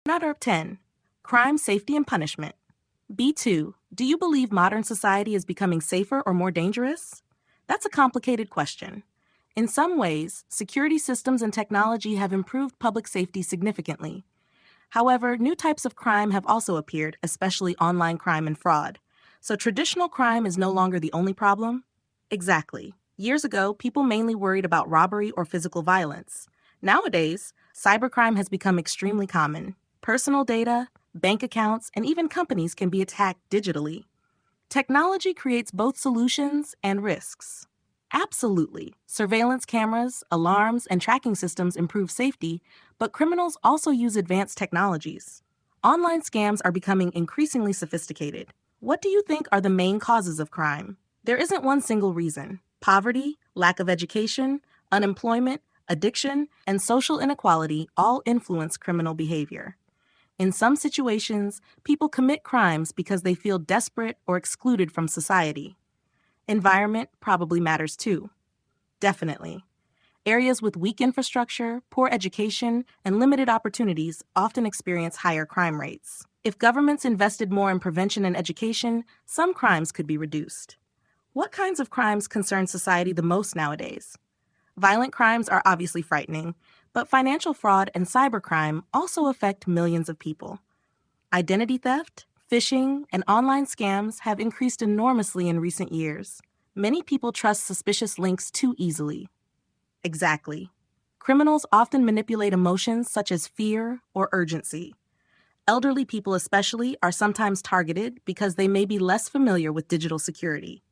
Matter of 10. Crime, safety, and punishment. B2. Do you believe modern society is becoming safer or more dangerous? That's a complicated question. In some ways, security systems and technology have improved public safety significantly. However, new types of crime have also appeared, especially online crime and fraud. So traditional crime is no longer the only problem? Exactly. Years ago, people mainly worried about robbery or physical violence. Nowadays, cybercrime has become extremely common. Personal data, bank accounts, and even companies can be attacked digitally. Technology creates both solutions and risks. Absolutely. Surveillance cameras, alarms, and tracking systems improve safety, but criminals also use advanced technologies. Online scams are becoming increasingly sophisticated. What do you think are the main causes of crime? There isn't one single reason. Poverty, lack of education, unemployment, addiction, and social inequality all influence criminal behavior. In some situations, people commit crimes because they feel desperate or excluded from society. Environment probably matters too. Definitely. Areas with weak infrastructure, poor education, and limited opportunities often experience higher crime rates. If governments invested more in prevention and education, some crimes could be reduced. What kinds of crimes concern society the most nowadays? Violent crimes are obviously frightening, but financial fraud and cybercrime also affect millions of people. Identity theft, phishing, and online scams have increased enormously in recent years. Many people trust suspicious links too easily. Exactly. Criminals often manipulate emotions such as fear or urgency. Elderly people especially are sometimes targeted because they may be less familiar with digital security.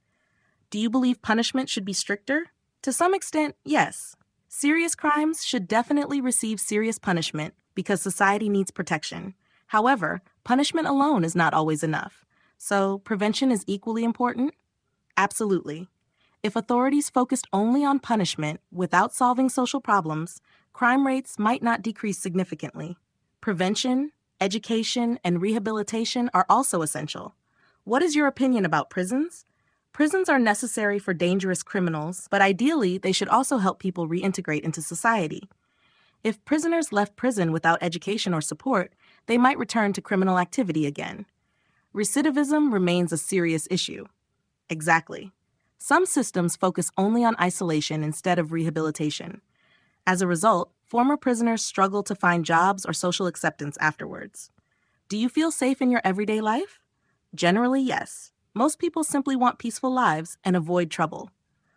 Do you believe punishment should be stricter? To some extent, yes. Serious crimes should definitely receive serious punishment because society needs protection. However, punishment alone is not always enough. So, prevention is equally important? Absolutely. If authorities focused only on punishment without solving social problems, crime rates might not decrease significantly. Prevention, education, and rehabilitation are also essential. What is your opinion about prisons? Prisons are necessary for dangerous criminals, but ideally, they should also help people reintegrate into society. If prisoners left prison without education or support, they might return to criminal activity again. Recidivism remains a serious issue. Exactly. Some systems focus only on isolation instead of rehabilitation. As a result, former prisoners struggle to find jobs or social acceptance afterwards. Do you feel safe in your everyday life? Generally, yes. Most people simply want peaceful lives and avoid trouble.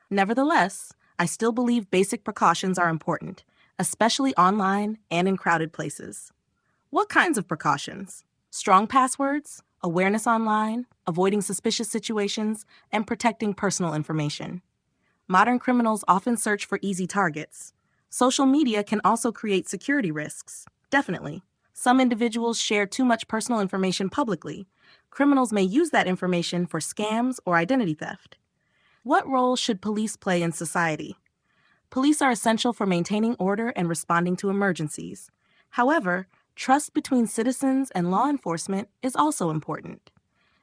Nevertheless, I still believe basic precautions are important, especially online and in crowded places. What kinds of precautions? Strong passwords, awareness online, avoiding suspicious situations, and protecting personal information. Modern criminals often search for easy targets. Social media can also create security risks. Definitely. Some individuals share too much personal information publicly. Criminals may use that information for scams or identity theft. What role should police play in society? Police are essential for maintaining order and responding to emergencies. However, trust between citizens and law enforcement is also important.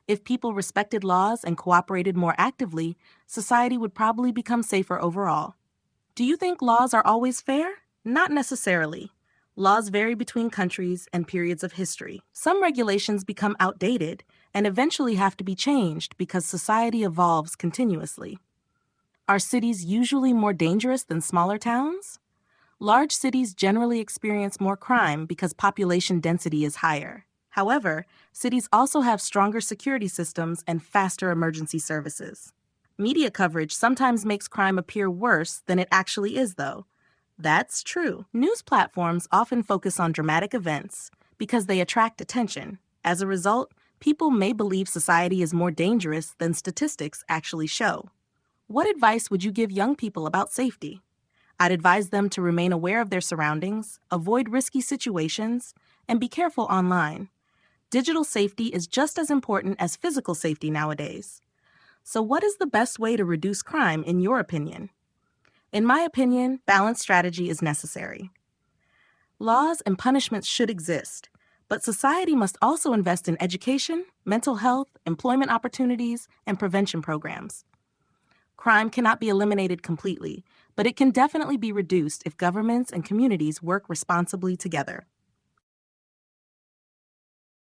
If people respected laws and cooperated more actively, society would probably become safer overall. Do you think laws are always fair? Not necessarily. Laws vary between countries and periods of history. Some regulations become outdated and eventually have to be changed because society evolves continuously. Are cities usually more dangerous than smaller towns? Large cities generally experience more crime because population density is higher. However, cities also have stronger security systems and faster emergency services. Media coverage sometimes makes crime appear worse than it actually is, though. That's true. News platforms often focus on dramatic events because they attract attention. As a result, people may believe society is more dangerous than statistics actually show. What advice would you give young people about safety? I'd advise them to remain aware of their surroundings, avoid risky situations, and be careful online. Digital safety is just as important as physical safety nowadays. So what is the best way to reduce crime, in your opinion? In my opinion, balanced strategy is necessary. Laws and punishments should exist, but society must also invest in education, mental health, employment opportunities, and prevention programs. Crime cannot be eliminated completely, but it can definitely be reduced if governments and communities work responsibly together.